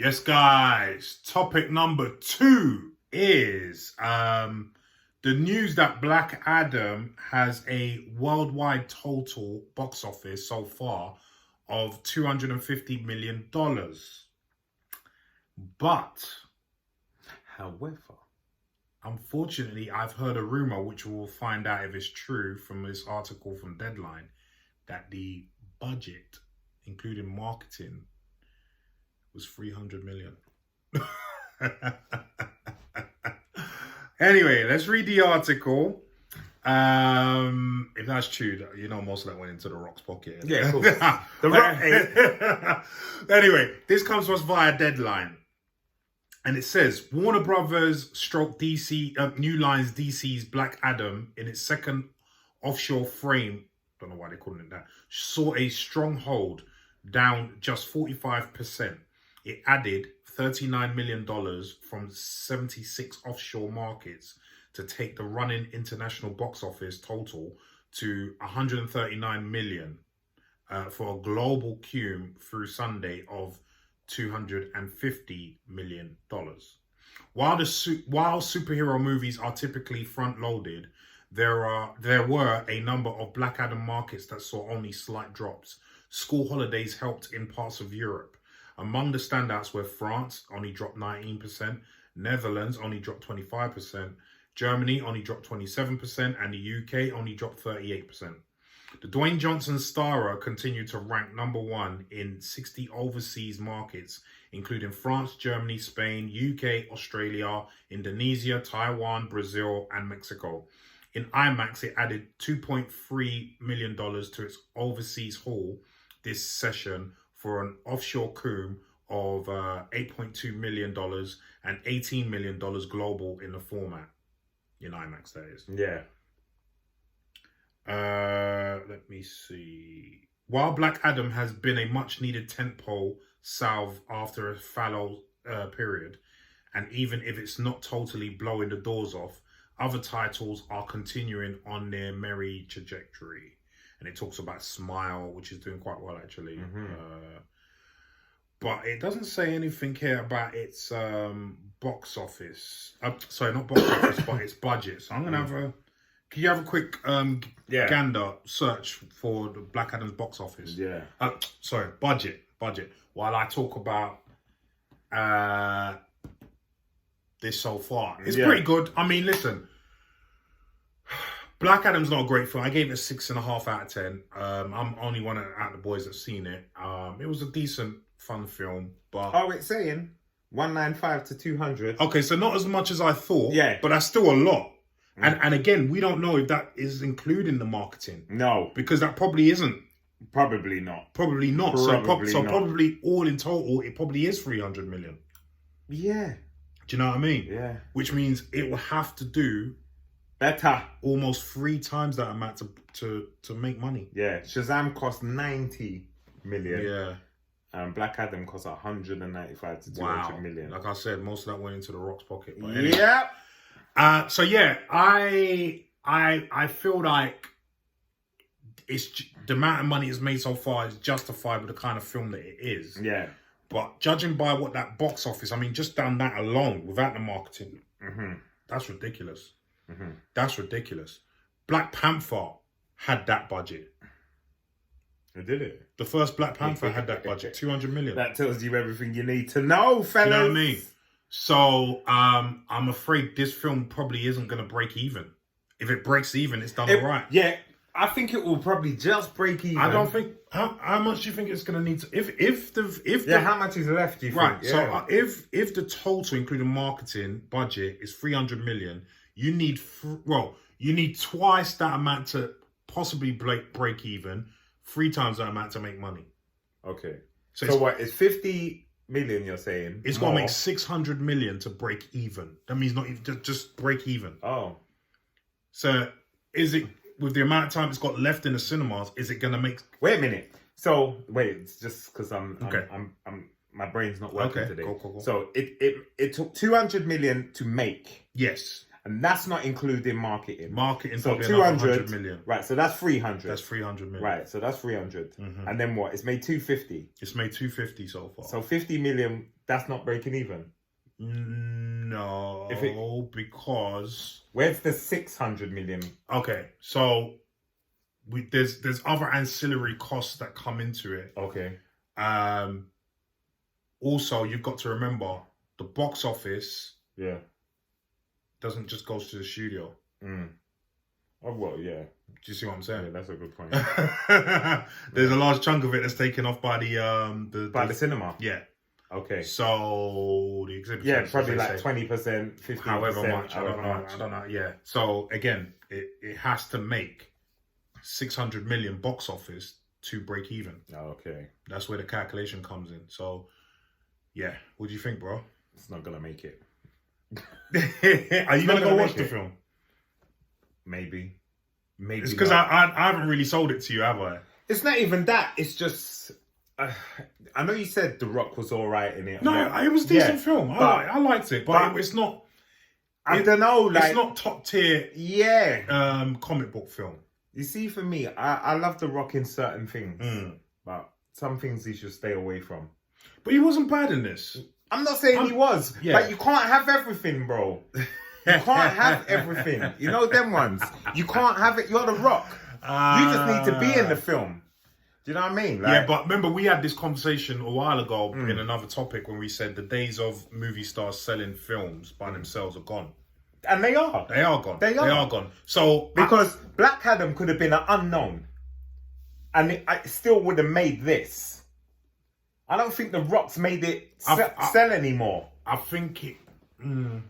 Yes, guys. Topic number 2 is the news that Black Adam has a worldwide total box office so far of $250 million. But, however, unfortunately, I've heard a rumor, which we'll find out if it's true from this article from Deadline, that the budget, including marketing, was 300 million. Anyway, let's read the article. If that's true, you know most of that went into The Rock's pocket. Yeah, cool. The Rock. Anyway, this comes to us via Deadline. And it says, Warner Brothers stroke DC, New Line's DC's Black Adam in its second offshore frame, don't know why they're calling it that, saw a strong hold, down just 45%. It added $39 million from 76 offshore markets to take the running international box office total to 139 million for a global cum through Sunday of $250 million. While superhero movies are typically front-loaded, there were a number of Black Adam markets that saw only slight drops. School holidays helped in parts of Europe. Among the standouts were France, only dropped 19%, Netherlands only dropped 25%, Germany only dropped 27%, and the UK only dropped 38%. The Dwayne Johnson starer continued to rank number 1 in 60 overseas markets, including France, Germany, Spain, UK, Australia, Indonesia, Taiwan, Brazil, and Mexico. In IMAX, it added $2.3 million to its overseas haul this session for an offshore cum of $8.2 million and $18 million global in the format. In IMAX, that is. Yeah. Let me see. While Black Adam has been a much-needed tentpole salve after a fallow period, and even if it's not totally blowing the doors off, other titles are continuing on their merry trajectory. And it talks about Smile, which is doing quite well, actually. Mm-hmm. But it doesn't say anything here about its box office. Sorry, not box office, but its budget. So I'm going to have a... Can you have a quick gander search for the Black Adam's box office? Yeah. Sorry, budget. While I talk about this so far. It's pretty good. I mean, listen... Black Adam's not a great film. I gave it a 6.5 out of 10. I'm only one out of the boys that's seen it. It was a decent, fun film, but... Oh, it's saying 195 to 200. Okay, so not as much as I thought. Yeah. But that's still a lot. And again, we don't know if that is including the marketing. No. Because that probably isn't. Probably not. Probably not. Probably all in total, it probably is 300 million. Yeah. Do you know what I mean? Yeah. Which means it will have to do... better. Almost 3 times that amount to make money. Yeah. Shazam cost 90 million. Yeah. Black Adam cost 195 to 200 million. Like I said, most of that went into The Rock's pocket. But anyway. Yep. So yeah, I feel like it's the amount of money it's made so far is justified with the kind of film that it is. Yeah. But judging by what that box office, I mean, just down that alone, without the marketing, that's ridiculous. That's ridiculous. Black Panther had that budget. Did it? The first Black Panther had that budget, 200 million. That tells you everything you need to know, fellas. You know what I mean? So I'm afraid this film probably isn't going to break even. If it breaks even, it's done all right. Yeah, I think it will probably just break even. I don't think. How much do you think it's going to need to? If how much is left? Do you right? think? Yeah. So if the total, including marketing budget, is 300 million, you need twice that amount to possibly break even, 3 times that amount to make money. Okay. So what is 50 million? You're saying it's got to make 600 million to break even. That means not even just break even. Oh. So is it, with the amount of time it's got left in the cinemas, is it going to make... Wait a minute. So, wait, it's just because I'm my brain's not working today. Cool. So it took 200 million to make. Yes. And that's not including marketing. So 200 million. Right, so that's 300. That's 300 million. Right, so that's 300. And then what? It's made 250. It's made 250 so far. So 50 million that's not breaking even. No, because where's the 600 million? Okay, so there's other ancillary costs that come into it. Okay. Also, you've got to remember the box office. Yeah. Doesn't just go to the studio. Oh well, yeah. Do you see what I'm saying? Yeah, that's a good point. There's a large chunk of it that's taken off by the cinema. Yeah. Okay. So the exhibit. Yeah, probably like 20%, 15%. However much. I don't know. Yeah. So again, it has to make 600 million box office to break even. Okay. That's where the calculation comes in. So, yeah. What do you think, bro? It's not gonna make it. Are you gonna go watch the film? Maybe. It's because I haven't really sold it to you, have I? It's not even that. It's just. I know you said The Rock was all right in it. No, it was a decent film. I liked it, but it's not. I don't know. Like, it's not top tier. Yeah. Comic book film. You see, for me, I love The Rock in certain things, but some things he should stay away from. But he wasn't bad in this. I'm not saying he was. Yeah. But you can't have everything, bro. You can't have everything. You know them ones. You can't have it. You're The Rock. You just need to be in the film. Do you know what I mean? Like, yeah, but remember we had this conversation a while ago in another topic when we said the days of movie stars selling films by themselves are gone. And they are. They are gone. They are gone. So because Black Adam could have been an unknown, and it still would have made this. I don't think The Rock's made it sell anymore. I think it.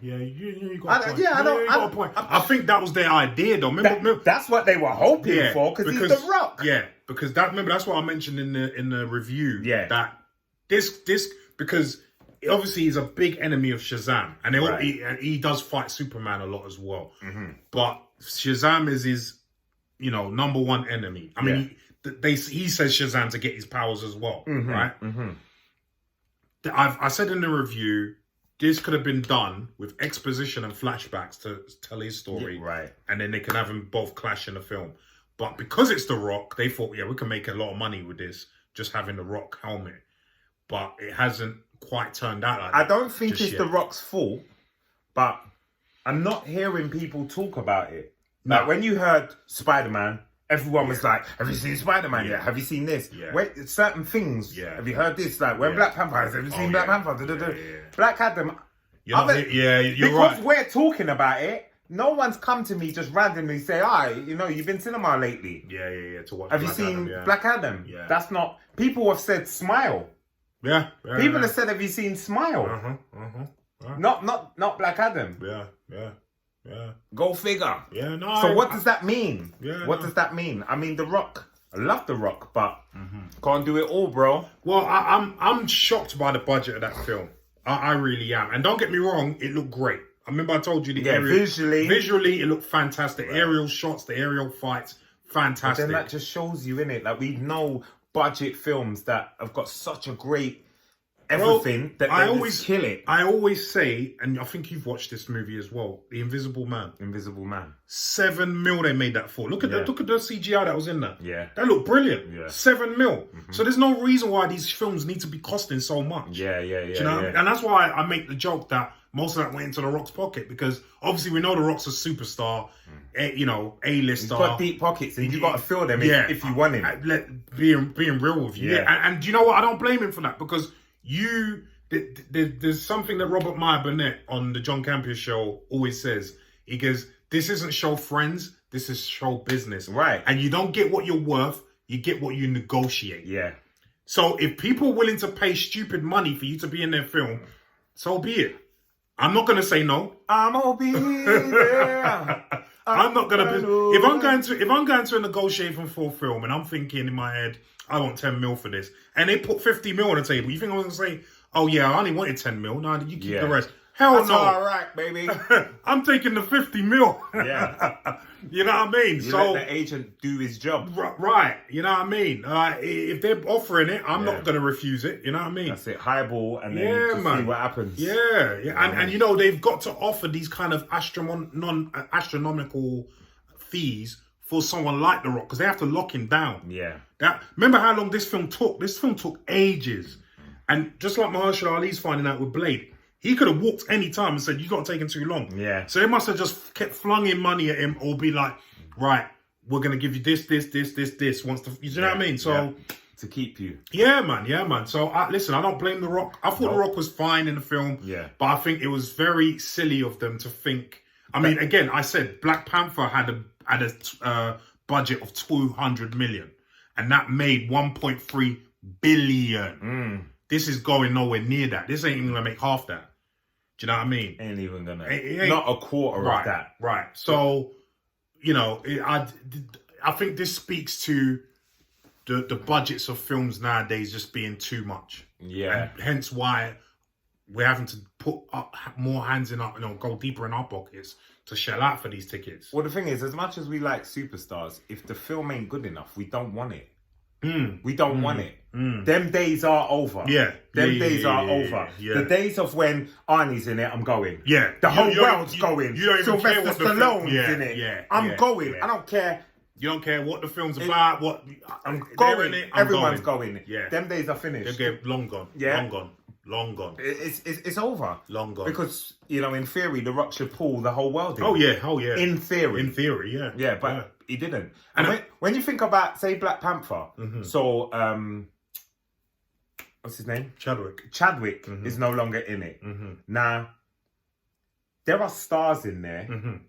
Yeah, you got a point. Yeah, you got a point. I think that was their idea, though. Remember, that's what they were hoping for because he's The Rock. Yeah, because that's what I mentioned in the review. Yeah, that this because obviously he's a big enemy of Shazam, and he does fight Superman a lot as well. But Shazam is his, number one enemy. I mean, he says Shazam to get his powers as well, right? I said in the review, this could have been done with exposition and flashbacks to tell his story, right? And then they can have them both clash in the film. But because it's The Rock, they thought, we can make a lot of money with this, just having the Rock helmet. But it hasn't quite turned out like that. I don't think it's The Rock's fault, but I'm not hearing people talk about it. No. Like when you heard Spider-Man, everyone was like, have you seen Spider-Man yet? Have you seen this? Wait, certain things. Have you heard this? Like when Black Panther, have you seen Black Panther? Black Adam. You're because right. We're talking about it. No one's come to me just randomly say, you've been cinema lately. Yeah. To watch. Have you seen Black Adam? Yeah. That's not. People have said Smile. Yeah. People have said, have you seen Smile? Not Black Adam. Yeah. Go figure. Yeah, no. So what does that mean? Yeah. What does that mean? I mean, The Rock. I love The Rock, but can't do it all, bro. Well, I'm shocked by the budget of that film. I really am. And don't get me wrong, it looked great. I remember I told you visually it looked fantastic. Right. Aerial shots, the aerial fights, fantastic. But then that just shows you, innit? Like we know budget films that have got such a great everything that they always kill it. I always say, and I think you've watched this movie as well, The Invisible Man. 7 mil they made that for. Look at the CGI that was in that. Yeah. That looked brilliant. Yeah. 7 mil. So there's no reason why these films need to be costing so much. Yeah. Do you know? And that's why I make the joke that most of that went into The Rock's pocket, because obviously we know The Rock's a superstar, A-lister. He's got deep pockets and you've got to fill them if you want him. Being real with you. Yeah. And do you know what? I don't blame him for that, because there's something that Robert Meyer Burnett on the John Campea show always says. He goes, this isn't show friends, this is show business. Right. And you don't get what you're worth, you get what you negotiate. Yeah. So if people are willing to pay stupid money for you to be in their film, so be it. I'm not going to say no. I'm going to be there. I'm not going to be... If I'm going to a negotiation for a film and I'm thinking in my head, I want 10 mil for this, and they put 50 mil on the table, you think I was going to say, oh yeah, I only wanted 10 mil. No, you keep the rest. Hell That's no. all right, baby. I'm taking the 50 mil. Yeah. You know what I mean? Let the agent do his job. Right. You know what I mean? If they're offering it, I'm not going to refuse it. You know what I mean? That's it. Highball and then see what happens. Yeah. And they've got to offer these kind of astronomical fees for someone like The Rock, because they have to lock him down. Yeah. Remember how long this film took? This film took ages. And just like Mahershala Ali's finding out with Blade, he could have walked any time and said, "You've not taken too long." Yeah. So they must have just kept flunging money at him, or be like, "Right, we're gonna give you this. Once the, you know what I mean?" So to keep you. Yeah, man. So listen, I don't blame The Rock. I thought The Rock was fine in the film. Yeah. But I think it was very silly of them to think. I mean, again, I said Black Panther had a budget of 200 million, and that made 1.3 billion. This is going nowhere near that. This ain't even gonna make half that. Do you know what I mean? Ain't even gonna. Not a quarter of that. Right. So, you know, I think this speaks to the budgets of films nowadays just being too much. Yeah. And hence why we're having to put up more hands in our, go deeper in our pockets to shell out for these tickets. Well, the thing is, as much as we like superstars, if the film ain't good enough, we don't want it. We don't want it. Them days are over. Yeah. Them days are over. Yeah. The days of when Arnie's in it, I'm going. Yeah. The whole world's going. You don't even care what the Stallone's in it. Yeah. I'm going. Yeah. I don't care. You don't care what the film's about. I'm going. In it, Everyone's going. Yeah. Them days are finished. They're long gone. Yeah. Long gone. It's over. Long gone. Because, in theory, The Rock should pull the whole world in. Oh, yeah. In theory. Yeah. Yeah, but he didn't. And when you think about, say, Black Panther, so, what's his name? Chadwick is no longer in it. Now, there are stars in there,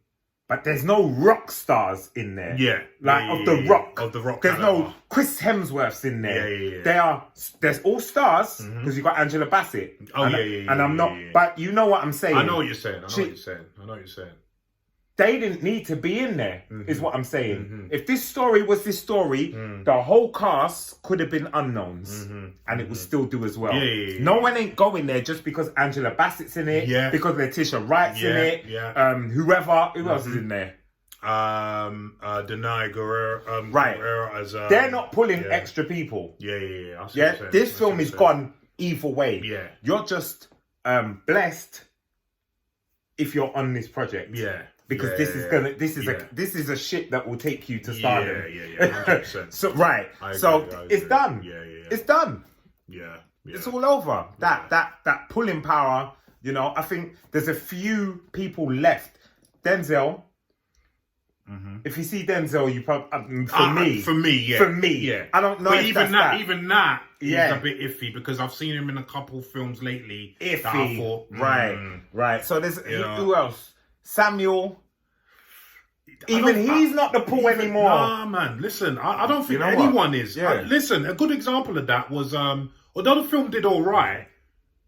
but there's no rock stars in there. Yeah. The Rock. Of the Rock. There's no Chris Hemsworth's in there. Yeah. There's all stars, because you got Angela Bassett. And I'm not, but you know what I'm saying. I know what you're saying. They didn't need to be in there, is what I'm saying. If this story was this story, the whole cast could have been unknowns, and it would still do as well. No one ain't going there just because Angela Bassett's in it, because Letitia Wright's in it, who else is in there? Denai Guerrero, right. Guerrero as, they're not pulling extra people. Yeah. This film is gone either way. Yeah. You're just blessed if you're on this project. Yeah. Because this is a ship that will take you to stardom. Yeah, 100%. So it's done. It's done. Yeah. It's all over. That pulling power. I think there's a few people left. Denzel. If you see Denzel, you probably for me, I don't know. But even that is a bit iffy, because I've seen him in a couple films lately. Iffy, that I thought, right. So there's who else? Samuel. Even he's not the pull anymore. Nah, man. Listen, I don't think anyone is. Listen, a good example of that was although the film did all right,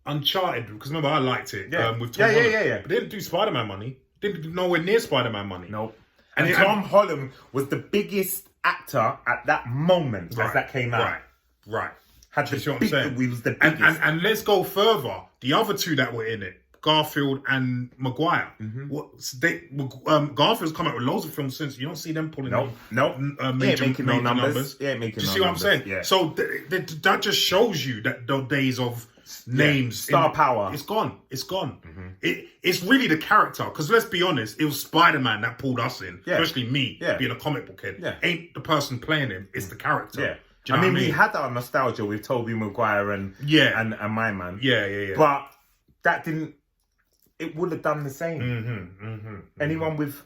Uncharted, because remember I liked it. With Tom Holland. But they didn't do Spider-Man money. Didn't do nowhere near Spider-Man money. Nope. And Tom Holland was the biggest actor at that moment as that came out. Right. He was the biggest. And let's go further. The other two that were in it, Garfield and Maguire. Garfield's come out with loads of films since. You don't see them pulling major numbers. Yeah, making. Do you see what I'm saying? Yeah. So that just shows you that the days of names, star power, it's gone. It's gone. It's really the character. Because let's be honest, it was Spider-Man that pulled us in, especially me, being a comic book head. Ain't the person playing him; it's the character. Yeah. I mean, we had that nostalgia with Tobey Maguire and my man. Yeah. But that didn't. It would have done the same. Anyone with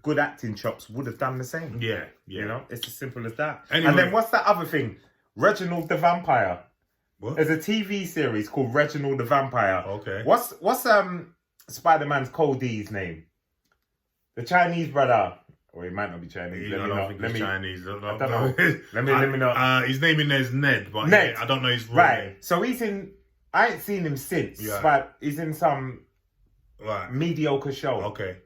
good acting chops would have done the same. Yeah. It's as simple as that. Anyway. And then what's that other thing? Reginald the Vampire. What? There's a TV series called Reginald the Vampire. Okay. What's Spider-Man's Cole D's name? The Chinese brother. Or he might not be Chinese. I don't think he's Chinese. I don't know. Let me know. His name in there is Ned, but Ned. I don't know his real name. So he's in. I ain't seen him since, but he's in some mediocre show. Okay.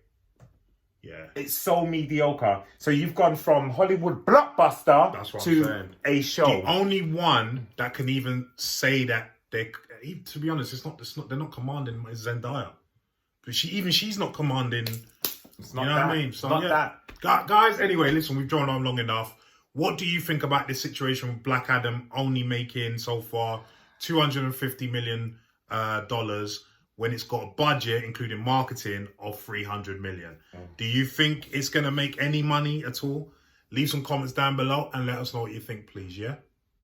Yeah. It's so mediocre. So you've gone from Hollywood blockbuster to a show. The only one that can even say that to be honest, they're not commanding is Zendaya. But she's not commanding. It's not you know that. What I mean? So not that. Guys, anyway, listen, we've drawn on long enough. What do you think about this situation with Black Adam only making so far $250 million when it's got a budget, including marketing, of $300 million? Do you think it's going to make any money at all? Leave some comments down below and let us know what you think, please, yeah?